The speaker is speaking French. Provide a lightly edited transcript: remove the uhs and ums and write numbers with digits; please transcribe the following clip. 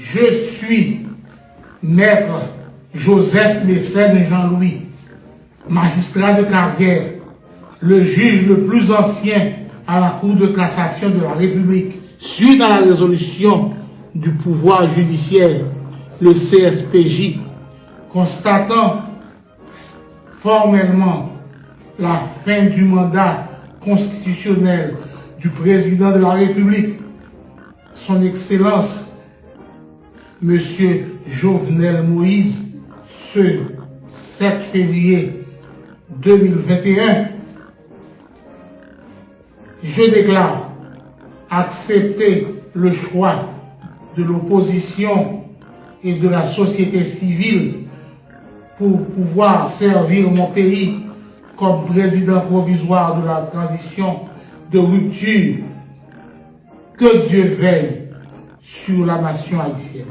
Je suis maître Joseph Mécène Jean-Louis, magistrat de carrière, le juge le plus ancien à la Cour de cassation de la République, suite à la résolution du pouvoir judiciaire, le CSPJ, constatant formellement la fin du mandat constitutionnel du président de la République, son Excellence, M. Jovenel Moïse, ce 7 février 2021, je déclare accepter le choix de l'opposition et de la société civile pour pouvoir servir mon pays comme président provisoire de la transition de rupture. Que Dieu veille sur la nation haïtienne.